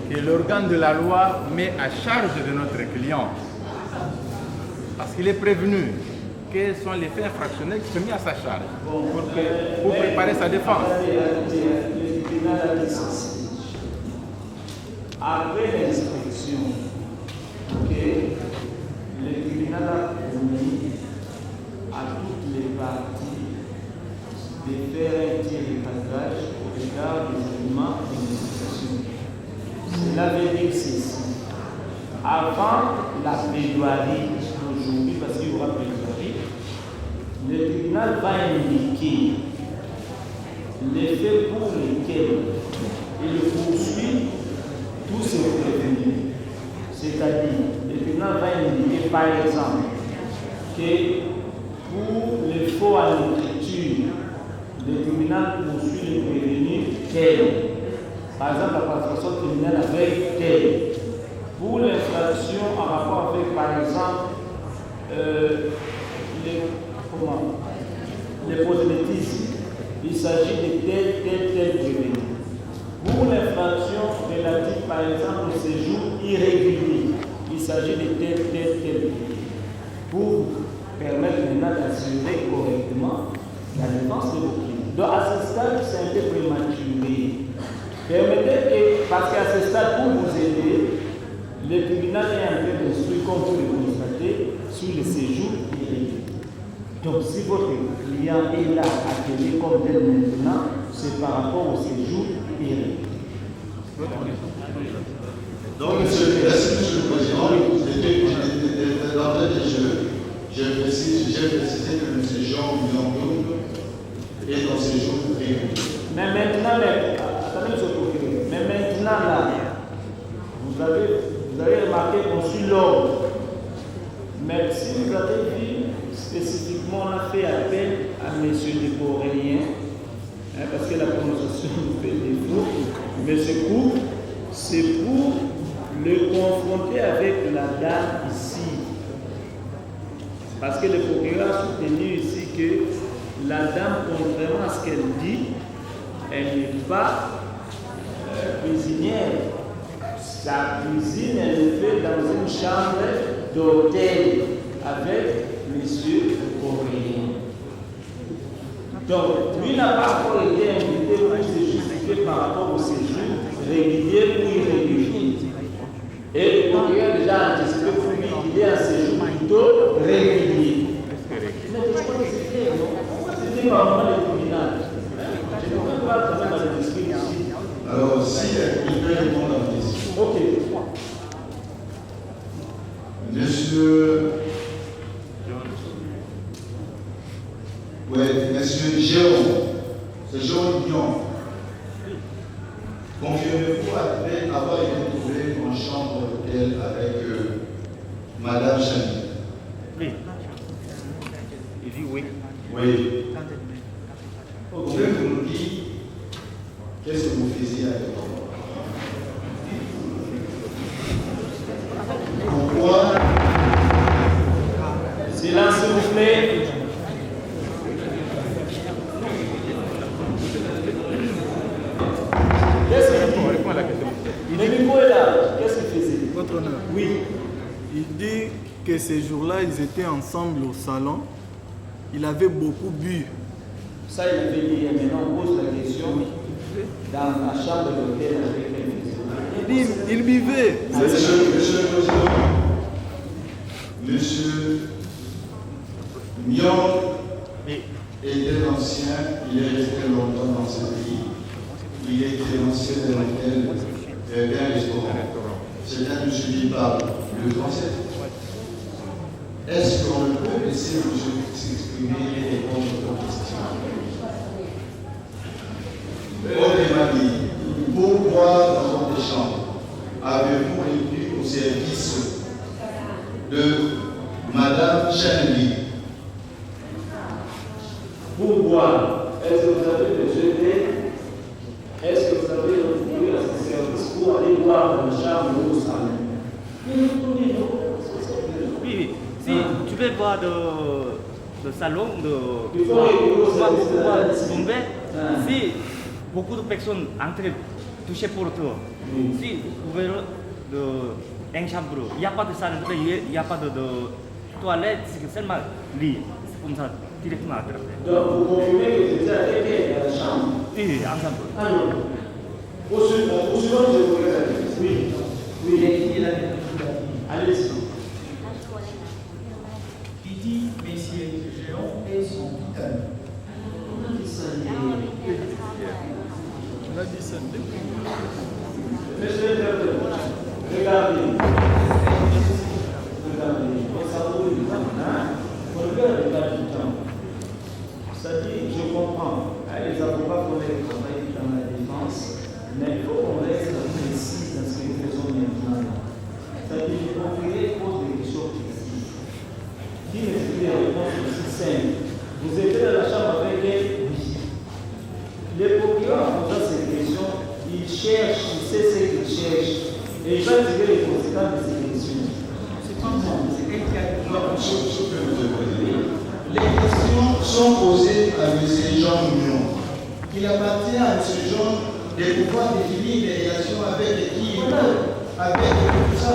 que l'organe de la loi met à charge de notre client. Parce qu'il est prévenu. Quels sont les faits infractionnels qui sont mis à sa charge pour préparer sa défense. Le tribunal a dit ceci. Après l'inspection, le tribunal a promis à toutes les parties de faire un tir de cadrage au regard des éléments de l'inspection. Cela veut dire ceci. Avant la plaidoirie d'aujourd'hui, parce qu'il y aura plaidoirie, le tribunal va indiquer les faits pour lesquels il poursuit tous ces prévenus. C'est-à-dire, le tribunal va indiquer par exemple que pour les faux à l'écriture, le tribunal poursuit le prévenu tel. Par exemple, la participation criminelle avec tel. Pour l'infraction en rapport avec, par exemple, le prosélytisme, il s'agit de tel prévenu. Pour l'infraction relative par exemple au séjour irrégulier, il s'agit de tel prévenu. Pour permettre maintenant d'assurer correctement la défense de vos clients. Donc à ce stade, c'est un peu prématuré. Permettez que, parce qu'à ce stade, pour vous aider, le tribunal est en train d'instruire, comme vous le constatez, sur le séjour irrégulier. Donc si votre client est là, accueilli comme tel maintenant, c'est par rapport au séjour irrégulier. Donc, monsieur le Président, d'entrée de jeu, j'ai précisé que le séjour Myong est dans le séjour régulier. Mais maintenant, attendez, monsieur le procureur, mais maintenant là, vous avez remarqué qu'on suit l'ordre. Mais si vous avez vu, spécifiquement, on a fait appel à M. Déborélien, parce que la prononciation nous fait défaut, mais ce coup, c'est pour le confronter avec la dame ici. Parce que le procureur a soutenu ici que la dame, contrairement à ce qu'elle dit, elle n'est pas cuisinière. Sa cuisine, elle est faite dans une chambre d'hôtel avec monsieur Aurélien. Donc, lui n'a pas encore été invité pour se justifier par rapport au séjour régulier ou irrégulier. Et le procureur a déjà anticipé pour lui qu'il est un séjour plutôt régulier. C'était pas vraiment le tribunal. Je ne peux pas travailler dans le district ici. Alors, si il peut répondre à la question. Ok. Monsieur. Oui, monsieur Jérôme. C'est Jérôme Dion. Confirmez-vous après avoir été trouvé en chambre d'hôtel avec Madame Chani? Oui. Il dit oui. Oui. Pouvez-vous nous dire qu'est-ce que vous faisiez avec moi? Pourquoi? Silence, s'il vous plaît. Qu'est-ce qu'il dit? Le micro est là. Qu'est-ce qu'il faisait? Votre honneur. Oui. Il dit que ces jours-là, ils étaient ensemble au salon. Il avait beaucoup bu. Ça, il avait dit, maintenant on pose la question dans la chambre d'hôtel avec les Il dit, il buvait. Monsieur le Président, Monsieur Myong était ancien, il est resté longtemps dans ce pays. Il était l'ancien de l'hôtel d'un restaurant. C'est un monsieur qui parle le français. Est-ce qu'on peut laisser monsieur s'exprimer et répondre aux questions? Autrement dit, pourquoi dans votre chambre avez-vous réduit au service de Madame Chanely? Pourquoi? Est-ce que vous avez besoin d'aide? Est-ce que vous avez recouru à ce service pour aller voir dans la chambre ou au salon? Oui, si tu veux voir le salon, il faut pouvoir tomber, si beaucoup de personnes entrent, touchent pour toi, si vous voulez une chambre, il n'y a pas de salle, il n'y a pas de toilette, c'est seulement lit, c'est comme ça, directement à travers. Donc vous confirmez que vous étiez avec elle dans la chambre? Oui, ensemble. Alors, poursuivons, je vous regarde. Oui. Oui. Allez-y. Il dit, messieurs, Géant et son titan. On a dit ça. Monsieur le Président, regardez. Regardez la du temps. Ça dit, je comprends. Les avocats connaissent le travail dans la défense, mais il faut qu'on reste précis dans ce que nous faisons maintenant. C'est-à-dire qu'on pose des questions précises. Qui me dit des réponses aussi simples? Vous étiez dans la chambre avec elle? Oui. Le procureur, en posant ces questions, il cherche, il sait ce qu'il cherche, et il va tirer les conséquences de ces questions. C'est pas moi, c'est elle qui a dit. Non, je peux vous demander. Les questions sont posés à M. Jean Mounion. Il appartient à M. Jean de pouvoir définir les relations avec qui il veut, avec tout ça.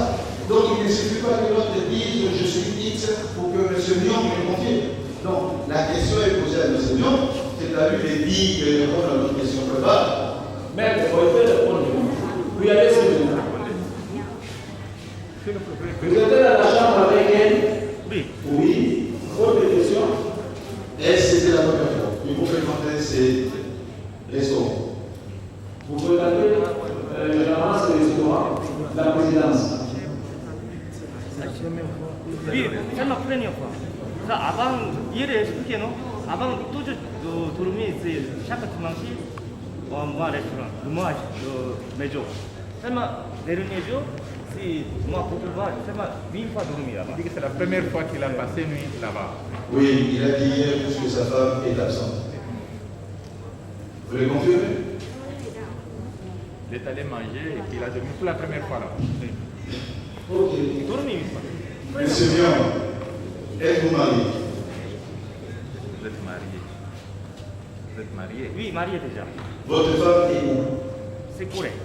Donc il ne suffit pas que l'autre dise je suis X pour que M. Mion me confie. Donc la question est posée à M. Mion, c'est à lui de dire de répondre à notre question globale. Mais vous pouvez répondre. Vous y allez sur le. Vous êtes dans la chambre avec elle? Oui. Oui. Autre question? Et c'était la première fois. Il faut fréquenter ces restaurants. Vous fréquentez généralement ces restaurants, la présidence. Oui, c'est ma première fois. Ça, avant, hier, expliqué, non? Avant, toujours dormir, c'est chaque dimanche, on va au restaurant. Le mois, maison. Seulement, le dernier jour, si moi, pour pouvoir, seulement 8 fois dormir là-bas. Il dit que c'est la première fois qu'il a passé nuit là-bas. Oui, il a dit hier puisque sa femme est absente. Vous le confirmez? Il est allé manger et qu'il a dormi pour la première fois là-bas. Ok. Dormir 8 fois. Monsieur Mion, êtes-vous marié? Vous êtes marié. Vous êtes marié? Oui, marié déjà. Votre femme est où? C'est Corée.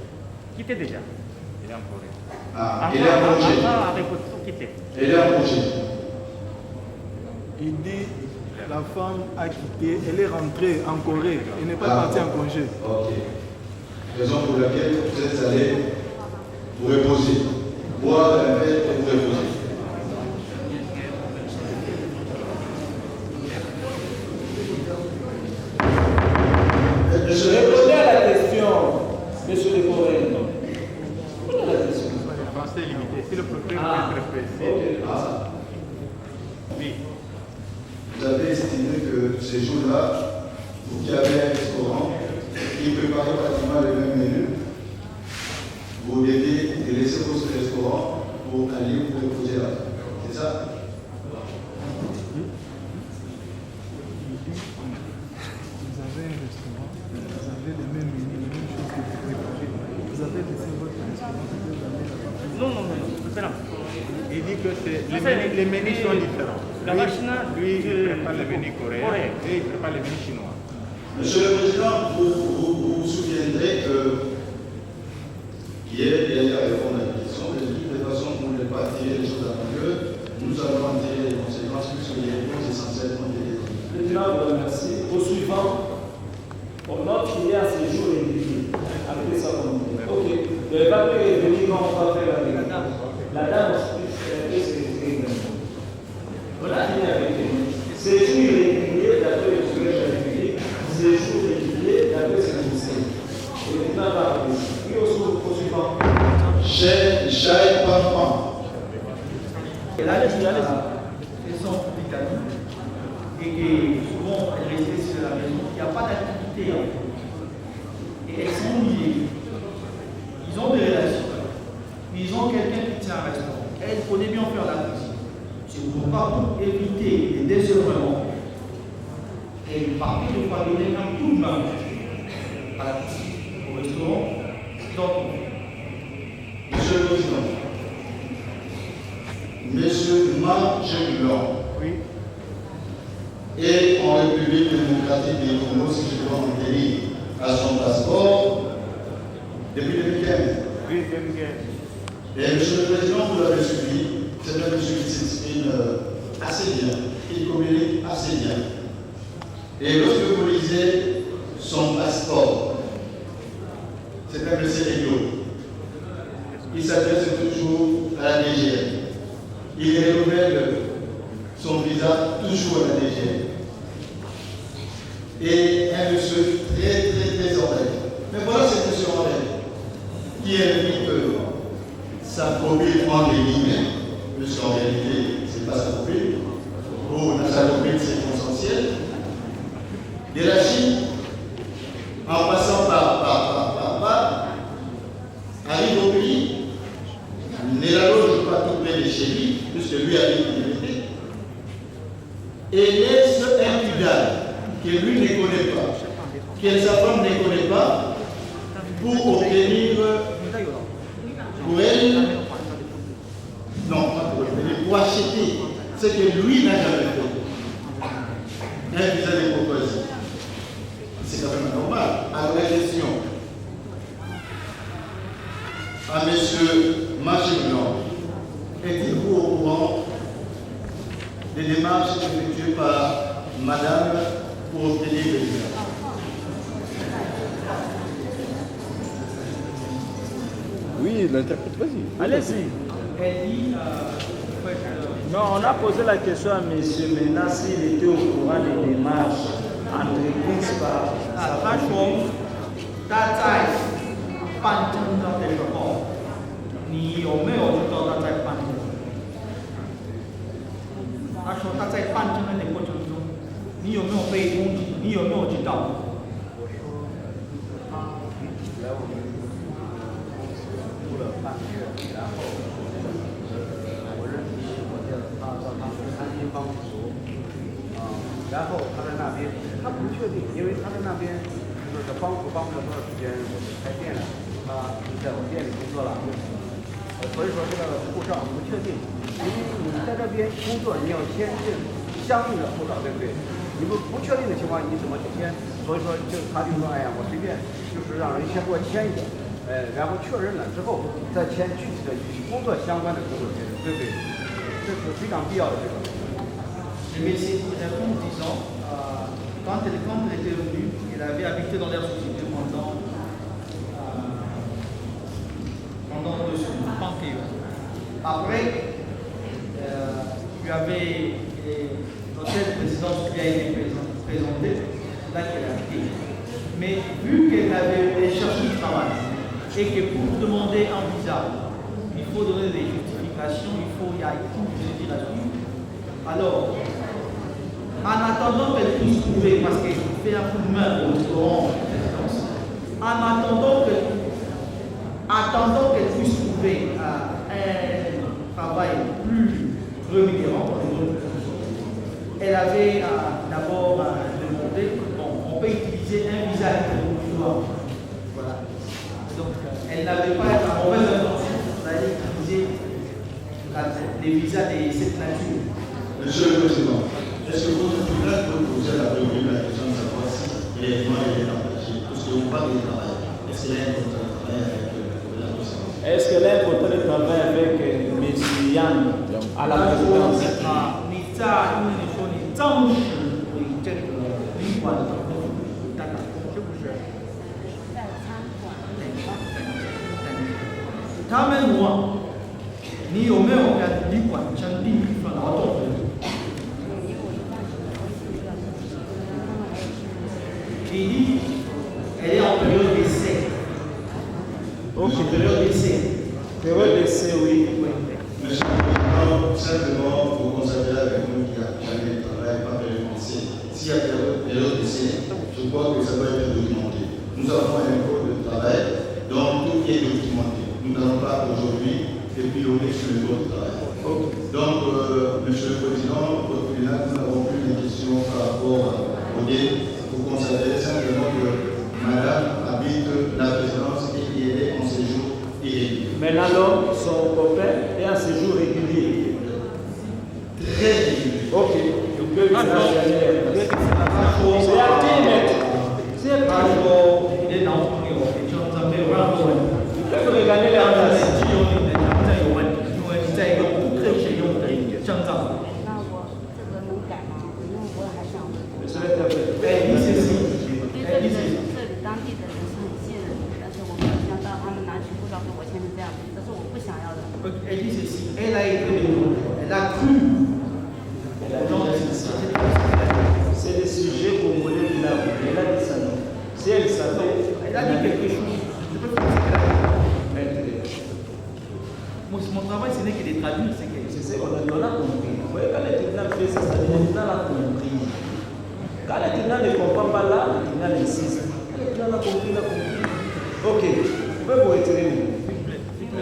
Quitté déjà. Il est en Corée. Ah, elle est en congé. Avec tout quitté. Elle est en congé. Il dit la femme a quitté, elle est rentrée en Corée. Elle n'est pas partie en congé. Ok. Raison pour laquelle vous êtes allé vous reposer. Boire un verre et vous reposer. Répondez à la question, monsieur le Corée. Répondez à la question. Le français est limité. Si le procureur peut être précis. Oui. Vous avez estimé que ces jours-là, vous qui avez un restaurant, qui préparait pratiquement le même menu, vous deviez laisser votre restaurant pour aller vous reposer là. C'est ça? Vous avez un restaurant, vous avez les mêmes menus, les mêmes choses que vous préparez. Vous avez laissé votre restaurant, vous avez amené la Non, c'est là. Il dit que les menus sont différents. Lui, il prépare les menus coréens et il prépare les menus chinois. Monsieur le Président, vous souviendrez que hier, il y a répondu à la question, mais de toute façon, pour ne pas tirer les choses à longueur, nous allons en tirer les conséquences puisque les réponses essentielles ont été dites. Président, vous remercie. Au suivant, on note qu'il y a un séjour individuel. Appelez ça comme vous voulez. Ok. Le papier est venu quand on va faire la dame. La dame, c'est voilà, fini avec elle. Séjour irrégulier d'après le collège régulier. Séjour régulier d'après ce conseil. Et le président va appeler. Puis au suivant. Cher Pampan. Et là, elles sont petites amies et que souvent elles restent sur la maison. Il n'y a pas d'activité. Et elles sont liées. Ils ont des relations. Ils ont quelqu'un qui tient un restaurant. Elle connaît bien faire la cuisine. C'est pourquoi pour éviter les désœuvrements, elle partait de fois donner un coup de main au restaurant. Monsieur le Président, Monsieur Marc Blanc est en République démocratique du Congo, si je dois me tenir à son passeport, depuis 2015. Oui, 2015. Et Monsieur le Président, vous l'avez suivi, c'est un monsieur qui s'exprime assez bien, qui communique assez bien. Et lorsque vous lisez son passeport, c'est un monsieur Elio. Il s'adresse toujours à la DGN. Il renouvelle son visa toujours à la DGN. Et un monsieur très honnête. Mais voilà cet monsieur honnête qui invite sa copine en guillemets, puisqu'en réalité, ce n'est pas sa copine, ou sa copine circonstancielle, de la Chine, en passant par arrive au pays, ne la loge pas tout près de chez lui, puisque lui habite en liberté, et laisse un Tudal que lui ne connaît pas, que sa femme ne connaît pas, pour obtenir pour elle, non, pas pour obtenir, pour acheter ce que lui n'a jamais fait. un visa de courtoisie. C'est quand même normal. Alors la question à M. Machignan, êtes-vous au courant des démarches effectuées par Madame pour obtenir le visa? Oui, l'interprète, vas-y. Allez-y. Non, on a posé la question à M. Mena s'il était au courant des démarches entreprises par sa famille. 他在办证照的时候，你有没有知道他在办证？他说他在办证的过程中，你有没有被通知？你有没有知道？我说他来我们公司住了半个月，然后我认识我叫他到他们餐厅帮扶，然后他在那边，他不确定，因为他在那边。就是帮扶了多少时间？我们开店了，他在我店里工作了，所以说这个护照不确定，因为你在这边工作，你要签订相应的护照，对不对？你不确定的情况，你怎么去签？所以说他就说，哎呀，我随便就是让人先给我签一个，然后确认了之后再签具体的与工作相关的工作签证，对不对？这是非常必要的这个。Mais c'est répond en disant, quand il était venu, il avait habité dans l'air société pendant 2 semaines, 30 jours. Après, il y avait l'hôtel de présidence qui a été présenté, là qu'elle a habité. Mais vu qu'elle avait cherché du travail et que pour demander un visa, il faut donner des justifications, il y a tout qui se là-dessus. Alors, en attendant qu'elle puisse trouver, parce qu'elle fait un coup de main au restaurant de présidence, en attendant qu'elle puisse trouver un travail plus rémunérant, elle avait d'abord demandé, bon, on peut utiliser un visa provisoire. Voilà. Donc, elle n'avait pas la mauvaise intention d'aller utiliser les visas de cette nature. Monsieur le Président, est-ce que votre tribunal peut poser la question de savoir si réellement elle est engagée? Parce qu'on parle du travail. Est-ce qu'elle a un contrat de travail avec la présidence? Est-ce qu'elle a un contrat de travail avec M. Yann à la présidence? 你在因为你说你正式为这个旅馆的担当，是不是？在餐馆。他们问你有没有跟旅馆签订一份劳动合同？ J'ai dit, elle est en période d'essai. Ok. Période d'essai. Période d'essai, oui. Monsieur le Président, simplement pour constater avec nous qu'il n'y a jamais de travail, pas période d'essai. S'il y a période d'essai, je crois que ça doit être documenté. Nous avons un code de travail, donc tout est documenté. Nous n'allons pas aujourd'hui épiloguer sur le code de travail. Donc, Monsieur le Président, votre tribunal, nous n'avons plus de questions par rapport au dé. Vous constatez simplement que Madame habite la présidence et qu'elle est en séjour irrégulier. Maintenant, l'homme, son copain, est en séjour régulier. Très régulier. Ok. C'est actif, maître. C'est actif. Il est dans le bureau. Il peut regarder les remplaçants. 那我这个能改吗？因为我还想。对这里当地的人是很信任的，但是我没有想到他们拿起护照说我签成这样，这是我不想要的。Elle dit ceci, elle a été elle a cru. C'est des sujets congolais qui l'ont. Elle a dit ça, non? Si elle savait. Elle a dit quelque chose. Je peux faire mon travail, ce n'est que de traduire ce qu'elle dit. On a compris. Vous voyez, quand le tribunal fait ça, le tribunal a compris. Quand le tribunal ne comprend pas là, le tribunal insiste. Le tribunal a compris, il a compris. Ok, vous pouvez vous retirer.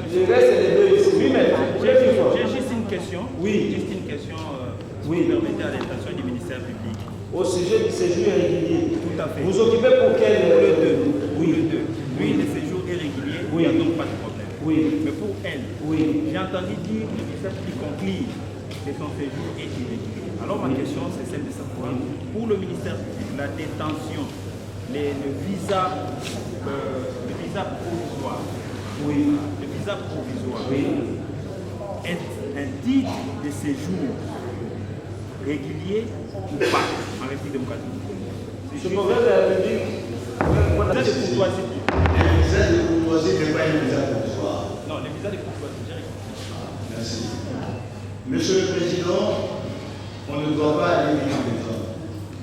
Je reste les deux ici. Oui, mais j'ai juste une question. Oui. Juste une question. Oui. Permettez à l'intention du ministère public. Au sujet du séjour irrégulier. Tout à fait. Vous occupez pour quel? Le 2. Oui. Le 2. Lui, le séjour irrégulier, oui. Il n'y a donc pas de problème. Oui. Mais pour elle, oui. J'ai entendu dire que le ministère public conclut que son séjour est irrégulier. Alors ma question, c'est celle de savoir pour le ministère public, la détention, le visa provisoire, Oui. le visa provisoire Oui. est un titre de séjour régulier ou pas en République démocratique. Je me vais la République. Le visa de courtoisie. Le visa de courtoisie n'est pas un visa provisoire. Non, le visa de courtoisie, j'ai répondu. Merci. Monsieur le Président, on ne doit pas aller vite en méthode.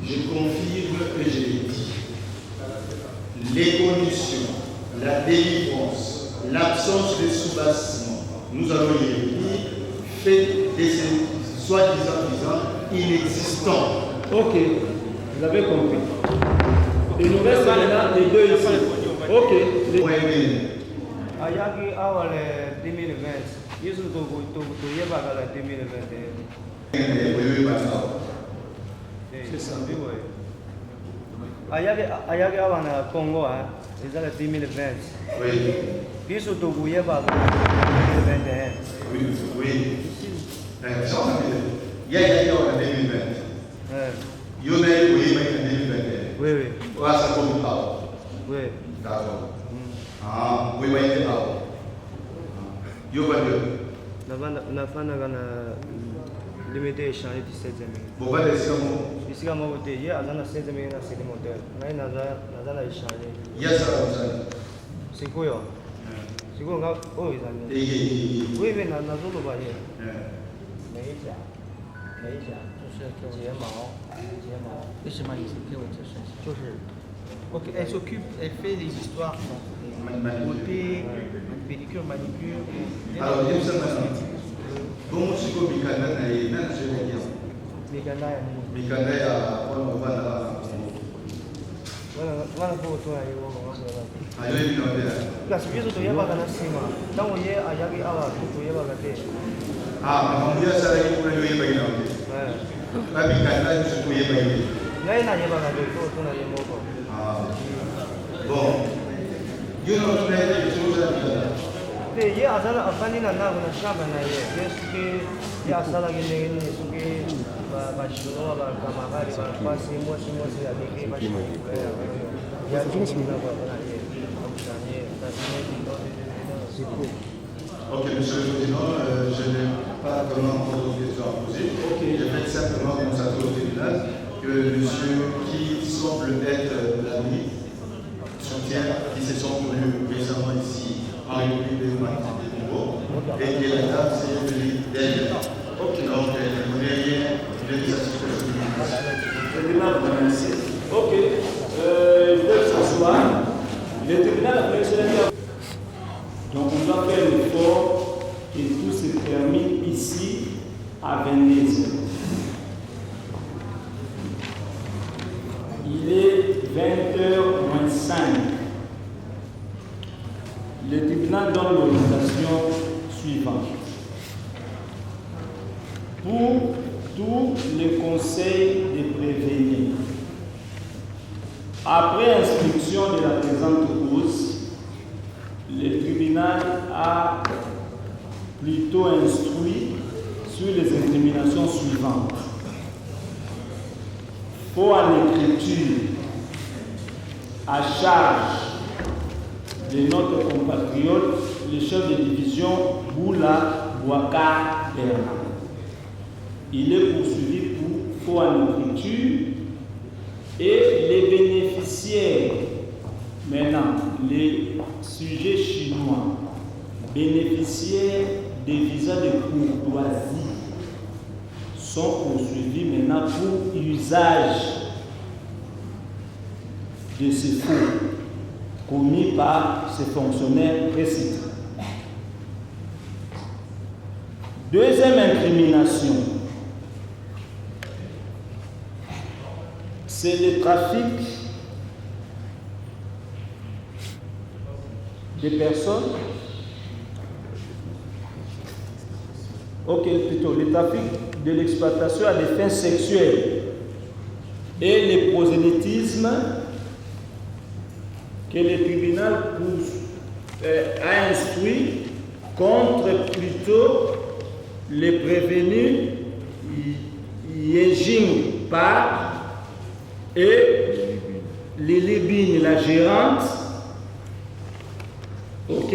Je confirme que je l'ai dit. Les conditions, la délivrance, l'absence de soubassement, nous allons y revenir, fait de ces soi-disant inexistants. Ok, vous avez compris. Il nous reste maintenant les deux ici. Ok. ayaki awa le 2020 yesu toyebaka le 2021 C'est ça. ayaki awa na congo eza le 2020 biso tokoyebaka 2021 Oui. Il y a en 2020. Il y a eu en 2021. Oui, oui. Ça compte pas. Oui. D'accord. Ah, oui, oui, d'accord. Il y a nafandaka na limité échange du 16e Bon, bisika moko te ye aza na 16e na seli modele ngai naza na échange sikoyo sikoyo nga oyo ezali oyebi nazoloba ye naija Ok, elle s'occupe, elle fait des histoires, beauté, pédicure, manicure. Alors, il y a ça maintenant. Bon, je suis comme Mikanda, je vais dire. Mikanda, on va là. wana foto ya ye woko ayoyebi na ndela kasi biso toyebaka na nsima ntango ye ayaki awa toyebaka te makambo ye asalaki kuna yoyebaki na te babikanda biso toyebaki te ngai nayebaka te foto na ye moko bon yo notunayete bisoozabikala te ye azala afandi na ndako na chambre na ye ye soki ye asalaki ndenge nini soki bachinois bakamarade bapasi mwasi aleki Ok, Monsieur le Président, je n'ai pas vraiment d'autres questions à poser. Je vais simplement constater au tribunal que monsieur qui semble être l'ami soutient, qui se sont tenus récemment ici en République démocratique du Congo, et que la dame s'est venue d'elle. Donc, vous n'avez rien de sa situation. Le tribunal vous remercie. Ok, ils peuvent s'asseoir. Le tribunal a présenté. Donc on doit faire l'effort que tout se termine ici à Venise. Il est 20h-5. Le tribunal donne l'orientation suivante. Pour tous les conseils de prévenir, après instruction de la présente cause, le tribunal a plutôt instruit sur les incriminations suivantes. Faux en écriture à charge de notre compatriote, le chef de division Boula Bouaka Bernard. Il est poursuivi pour faux en écriture et les bénéficiaires, maintenant les sujets chinois, bénéficiaires des visas de courtoisie, sont poursuivis maintenant pour usage de ces faux commis par ces fonctionnaires précités. Deuxième incrimination, c'est le trafic des personnes. Ok, plutôt le trafic de l'exploitation à des fins sexuelles et le prosélytisme que le tribunal a instruit contre plutôt les prévenus Yejing Par et les Lébines, la gérante, ok,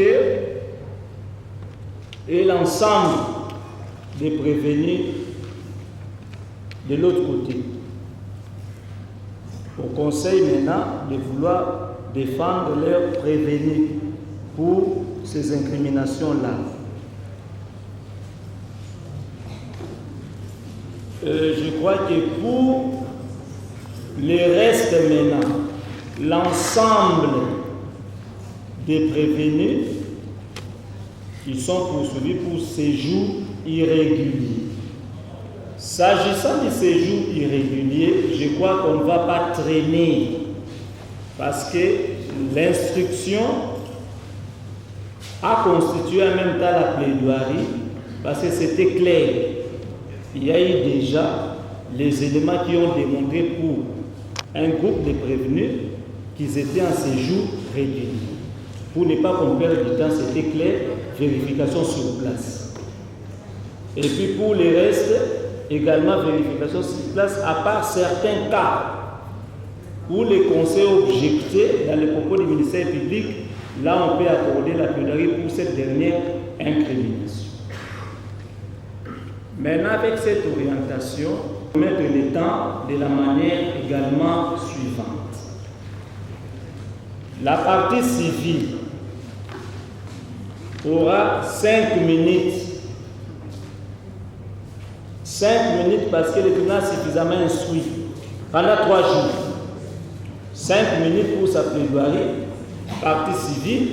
et l'ensemble des prévenus de l'autre côté. Au conseil maintenant de vouloir défendre leurs prévenus pour ces incriminations-là. Je crois que pour les restes maintenant, l'ensemble des prévenus, ils sont poursuivis pour séjour irrégulier. S'agissant du séjour irrégulier, je crois qu'on ne va pas traîner parce que l'instruction a constitué en même temps la plaidoirie parce que c'était clair. Il y a eu déjà les éléments qui ont démontré pour un groupe de prévenus qu'ils étaient en séjour régulier. Pour ne pas qu'on perde du temps, c'était clair, vérification sur place. Et puis pour les restes, également vérification sur place, à part certains cas où les conseils objectés dans les propos du ministère public, là on peut accorder la plaidoirie pour cette dernière incrimination. Maintenant, avec cette orientation, on va mettre le temps de la manière également suivante. La partie civile aura 5 minutes. 5 minutes parce que le tribunal est suffisamment instruit. Pendant 3 jours. 5 minutes pour sa plaidoirie. Partie civile.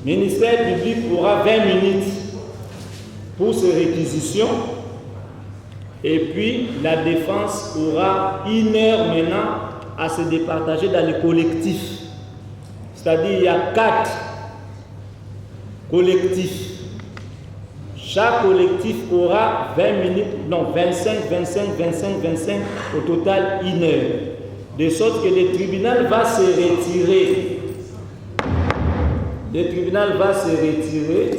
Ministère public aura 20 minutes pour ses réquisitions. Et puis la défense aura 1 heure maintenant à se départager dans les collectifs. C'est-à-dire il y a 4 collectifs. Chaque collectif aura 20 minutes, non 25, au total 1 heure. De sorte que le tribunal va se retirer. Le tribunal va se retirer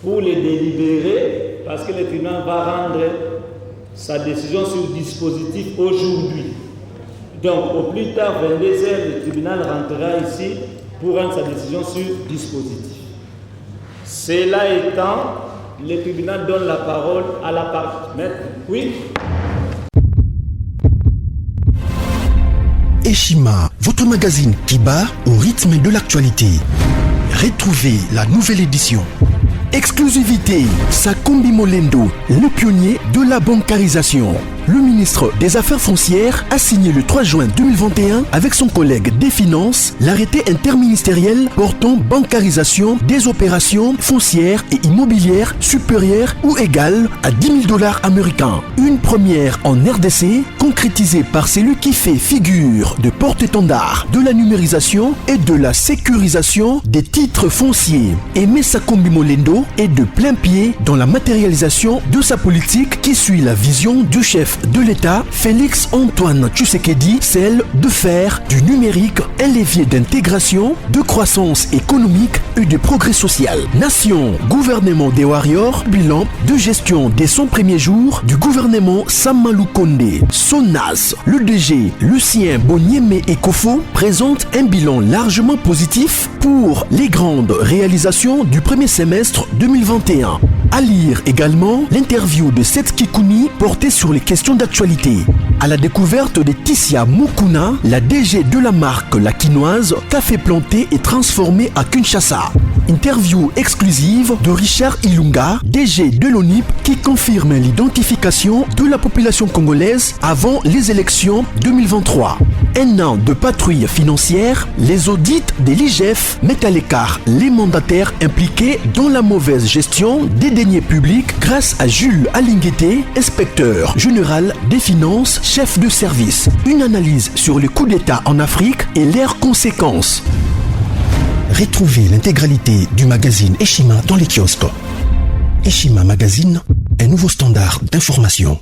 pour les délibérer parce que le tribunal va rendre sa décision sur le dispositif aujourd'hui. Donc au plus tard, 22h, le tribunal rentrera ici pour rendre sa décision sur le dispositif. Cela étant, le tribunal donne la parole à la partie. Maître, oui. Eshima, votre magazine qui bat au rythme de l'actualité. Retrouvez la nouvelle édition. Exclusivité, Sakombi Molendo, le pionnier de la bancarisation. Le ministre des Affaires foncières a signé le 3 juin 2021 avec son collègue des Finances l'arrêté interministériel portant bancarisation des opérations foncières et immobilières supérieures ou égales à $10 000 américains. Une première en RDC, concrétisée par celui qui fait figure de porte-étendard de la numérisation et de la sécurisation des titres fonciers. Aimé Sakombi Molendo est de plein pied dans la matérialisation de sa politique qui suit la vision du chef de l'État, Félix Antoine Tshisekedi, celle de faire du numérique un levier d'intégration, de croissance économique et de progrès social. Nation, gouvernement des Warriors, bilan de gestion des 100 premiers jours du gouvernement Samalou Kondé. SONAS, le DG Lucien Boniemé Ekofo présente un bilan largement positif pour les grandes réalisations du premier semestre 2021. À lire également l'interview de Seth Kikouni portée sur les questions d'actualité. À la découverte de Tissia Mukuna, la DG de la marque La Quinoise, café planté et transformé à Kinshasa. Interview exclusive de Richard Ilunga, DG de l'ONIP, qui confirme l'identification de la population congolaise avant les élections 2023. Un an de patrouille financière, les audits de l'IGF mettent à l'écart les mandataires impliqués dans la mauvaise gestion des deniers publics grâce à Jules Alinguete, inspecteur général des finances, chef de service. Une analyse sur les coups d'État en Afrique et leurs conséquences. Retrouvez l'intégralité du magazine Eshima dans les kiosques. Eshima Magazine, un nouveau standard d'information.